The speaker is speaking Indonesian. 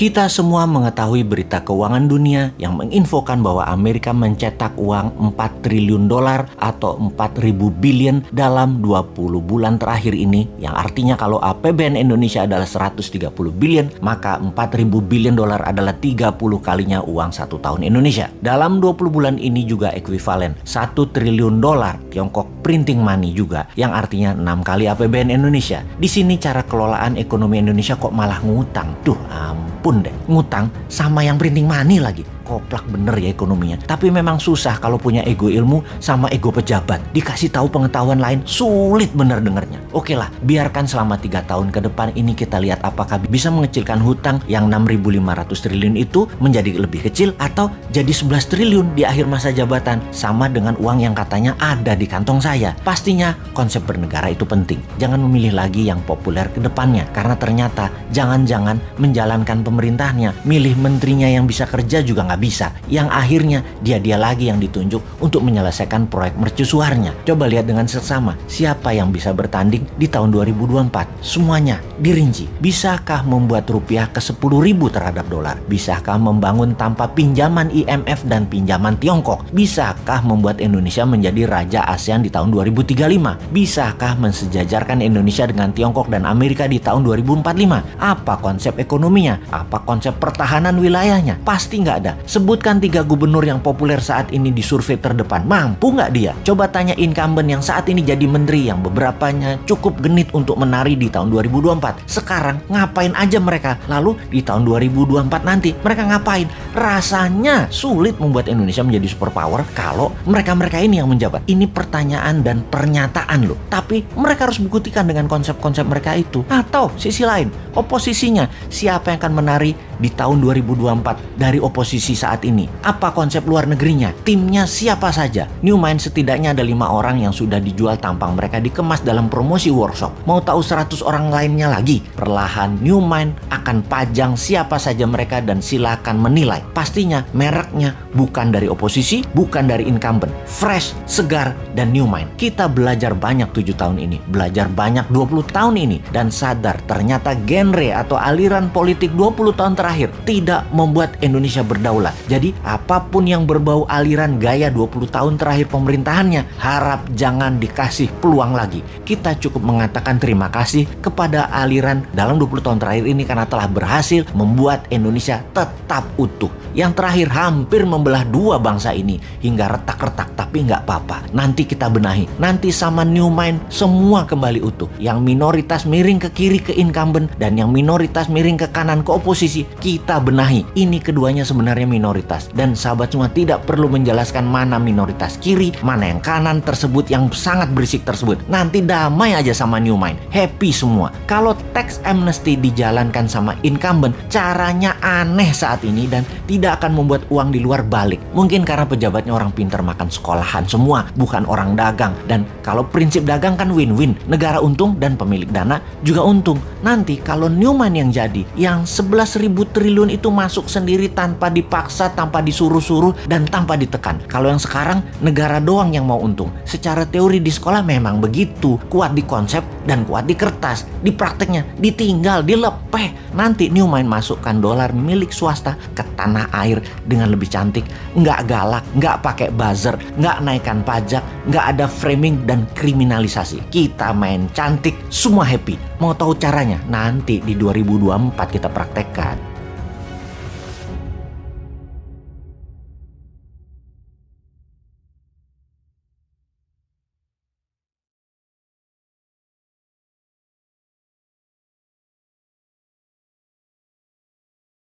Kita semua mengetahui berita keuangan dunia yang menginfokan bahwa Amerika mencetak uang 4 triliun dolar atau 4.000 billion dalam 20 bulan terakhir ini, yang artinya kalau APBN Indonesia adalah 130 billion, maka 4.000 billion dolar adalah 30 kalinya uang 1 tahun Indonesia. Dalam 20 bulan ini juga ekuivalen 1 triliun dolar Tiongkok printing money juga, yang artinya 6 kali APBN Indonesia. Di sini cara kelolaan ekonomi Indonesia kok malah ngutang. Duh, ampun deh, ngutang sama yang printing money lagi. Koplak bener ya ekonominya. Tapi memang susah kalau punya ego ilmu sama ego pejabat. Dikasih tahu pengetahuan lain, sulit bener dengernya. Oke lah, biarkan selama 3 tahun ke depan ini kita lihat apakah bisa mengecilkan hutang yang 6.500 triliun itu menjadi lebih kecil atau jadi 11 triliun di akhir masa jabatan, sama dengan uang yang katanya ada di kantong saya. Pastinya konsep bernegara itu penting. Jangan memilih lagi yang populer ke depannya, karena ternyata jangan-jangan menjalankan pemerintahnya, milih menterinya yang bisa kerja juga nggak bisa, yang akhirnya dia lagi yang ditunjuk untuk menyelesaikan proyek mercusuarnya. Coba lihat dengan seksama siapa yang bisa bertanding di tahun 2024. Semuanya dirinci. Bisakah membuat rupiah ke 10.000 terhadap dolar? Bisakah membangun tanpa pinjaman IMF dan pinjaman Tiongkok? Bisakah membuat Indonesia menjadi raja ASEAN di tahun 2035? Bisakah mensejajarkan Indonesia dengan Tiongkok dan Amerika di tahun 2045? Apa konsep ekonominya? Apa konsep pertahanan wilayahnya? Pasti nggak ada. Sebutkan 3 gubernur yang populer saat ini di survei terdepan. Mampu nggak dia? Coba tanya incumbent yang saat ini jadi menteri, yang beberapanya cukup genit untuk menari di tahun 2024. Sekarang ngapain aja mereka? Lalu di tahun 2024 nanti mereka ngapain? Rasanya sulit membuat Indonesia menjadi superpower kalau mereka-mereka ini yang menjabat. Ini pertanyaan dan pernyataan loh. Tapi mereka harus buktikan dengan konsep-konsep mereka itu. Atau sisi lain, oposisinya. Siapa yang akan menari di tahun 2024 dari oposisi saat ini? Apa konsep luar negerinya? Timnya siapa saja? New Mind setidaknya ada 5 orang yang sudah dijual tampang mereka dikemas dalam promosi workshop. Mau tahu 100 orang lainnya lagi? Perlahan New Mind akan pajang siapa saja mereka dan silakan menilai. Pastinya mereknya bukan dari oposisi, bukan dari incumbent. Fresh, segar, dan New Mind. Kita belajar banyak 7 tahun ini, belajar banyak 20 tahun ini, dan sadar ternyata genre atau aliran politik 20 tahun terakhir tidak membuat Indonesia berdaulat. Jadi apapun yang berbau aliran gaya 20 tahun terakhir pemerintahannya, harap jangan dikasih peluang lagi. Kita cukup mengatakan terima kasih kepada aliran dalam 20 tahun terakhir ini karena telah berhasil membuat Indonesia tetap utuh. Yang terakhir hampir membelah 2 bangsa ini hingga retak-retak, tapi nggak apa-apa. Nanti kita benahi. Nanti sama New Mind semua kembali utuh. Yang minoritas miring ke kiri ke incumbent dan yang minoritas miring ke kanan ke oposisi, kita benahi. Ini keduanya sebenarnya minoritas. Dan sahabat semua tidak perlu menjelaskan mana minoritas kiri, mana yang kanan tersebut yang sangat berisik tersebut. Nanti damai aja sama New Mind. Happy semua. Kalau tax amnesty dijalankan sama incumbent, caranya aneh saat ini dan tidak akan membuat uang di luar balik. Mungkin karena pejabatnya orang pintar makan sekolahan semua, bukan orang dagang. Dan kalau prinsip dagang kan win-win. Negara untung dan pemilik dana juga untung. Nanti kalau New Mind yang jadi, yang 11.000 triliun itu masuk sendiri tanpa dipaksa, tanpa disuruh-suruh, dan tanpa ditekan. Kalau yang sekarang negara doang yang mau untung. Secara teori di sekolah memang begitu. Kuat di konsep dan kuat di kertas. Di prakteknya ditinggal, dilepeh. Nanti New Mind masukkan dolar milik swasta ke tanah air dengan lebih cantik. Nggak galak, nggak pakai buzzer, nggak naikkan pajak, nggak ada framing dan kriminalisasi. Kita main cantik, semua happy. Mau tahu caranya? Nanti di 2024 kita praktekkan.